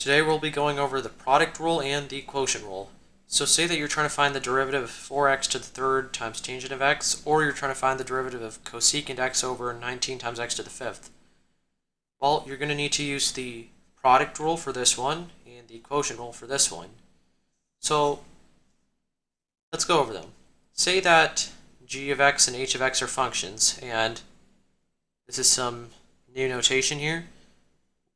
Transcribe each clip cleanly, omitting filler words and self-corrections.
Today we'll be going over the product rule and the quotient rule. So say that you're trying to find the derivative of 4x to the third times tangent of x, or you're trying to find the derivative of cosecant x over 19 times x to the fifth. Well, you're going to need to use the product rule for this one and the quotient rule for this one. So let's go over them. Say that g of x and h of x are functions, and this is some new notation here.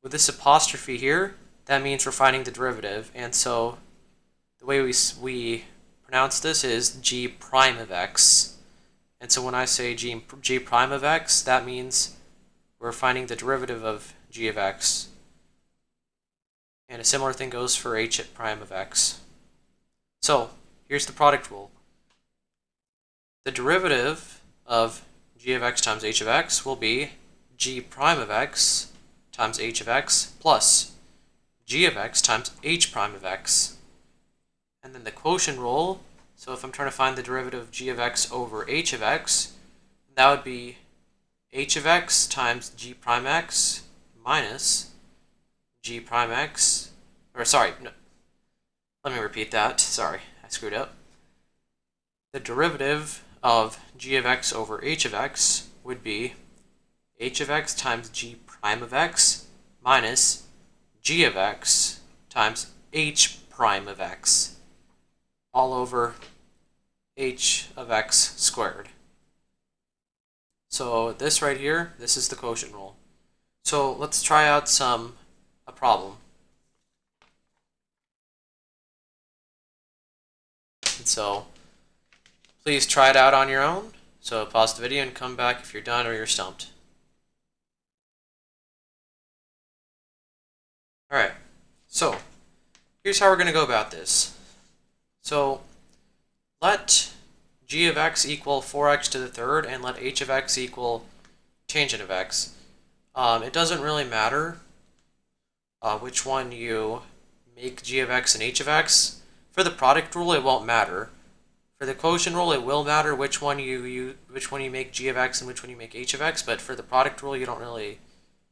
With this apostrophe here, that means we're finding the derivative, and so the way we pronounce this is g prime of x. And so when I say g prime of x, that means we're finding the derivative of g of x. And a similar thing goes for h prime of x. So here's the product rule. The derivative of g of x times h of x will be g prime of x times h of x plus g of x times h prime of x. And then the quotient rule, so if I'm trying to find the derivative of g of x over h of x, that would be h of x times g prime x minus g prime x, or sorry, no, let me repeat that, sorry, I screwed up. The derivative of g of x over h of x would be h of x times g prime of x minus g of x times h prime of x, all over h of x squared. So this right here, this is the quotient rule. So let's try out a problem. And so please try it out on your own. So pause the video and come back if you're done or you're stumped. Alright, so here's how we're going to go about this. So let g of x equal 4x to the third and let h of x equal tangent of x. It doesn't really matter which one you make g of x and h of x. For the product rule, it won't matter. For the quotient rule, it will matter which one you make g of x and which one you make h of x, but for the product rule, you don't really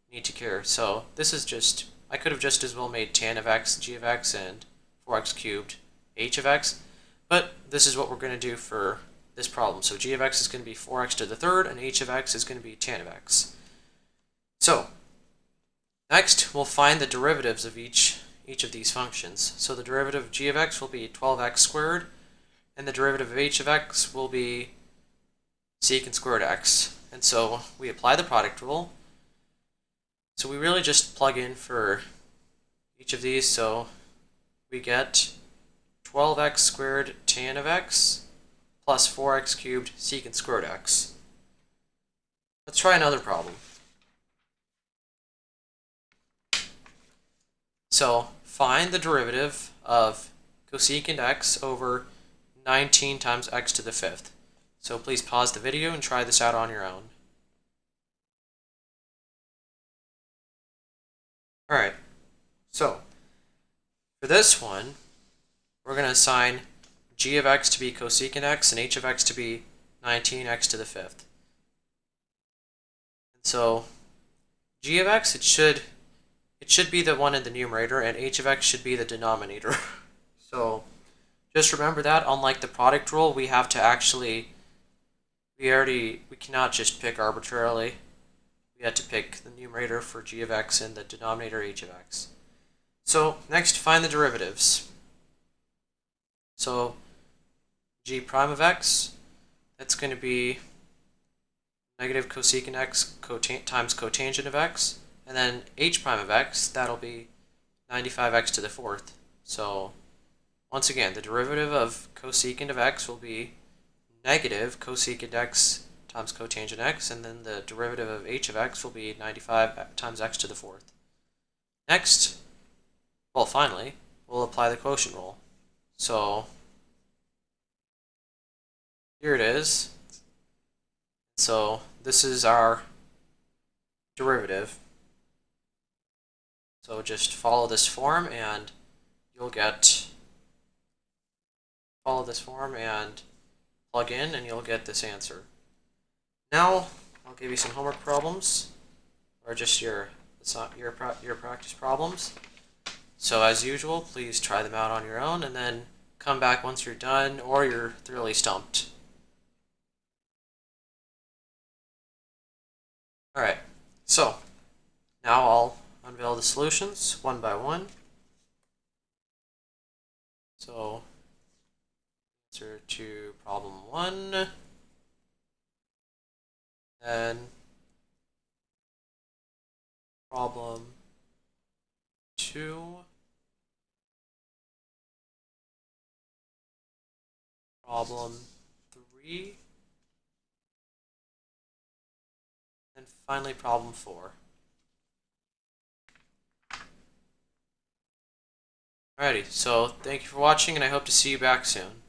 need to care. So this is just, I could have just as well made tan of x g of x and 4x cubed h of x, but this is what we're going to do for this problem. So g of x is going to be 4x to the third, and h of x is going to be tan of x. So next, we'll find the derivatives of each of these functions. So the derivative of g of x will be 12x squared, and the derivative of h of x will be secant squared x. And so we apply the product rule. So we really just plug in for each of these. So we get 12x squared tan of x plus 4x cubed secant squared x. Let's try another problem. So find the derivative of cosecant x over 19 times x to the fifth. So please pause the video and try this out on your own. Alright, so for this one, we're going to assign g of x to be cosecant x and h of x to be 19x to the fifth. And so g of x, it should be the one in the numerator, and h of x should be the denominator. So just remember that, unlike the product rule, we have to actually, we cannot just pick arbitrarily. We had to pick the numerator for g of x and the denominator h of x. So next, find the derivatives. So g prime of x, that's going to be negative cosecant x times cotangent of x. And then h prime of x, that'll be 95x to the fourth. So once again, the derivative of cosecant of x will be negative cosecant x times cotangent x, and then the derivative of h of x will be 95 times x to the fourth. Next, well, finally, we'll apply the quotient rule. So here it is. So this is our derivative. So just follow this form and you'll get, follow this form and plug in and you'll get this answer. Now I'll give you some homework problems, or just your practice problems. So as usual, please try them out on your own and then come back once you're done or you're thoroughly stumped. Alright, so now I'll unveil the solutions one by one. So, answer to problem 1, then problem 2, problem 3, and finally problem 4. Alrighty, so thank you for watching and I hope to see you back soon.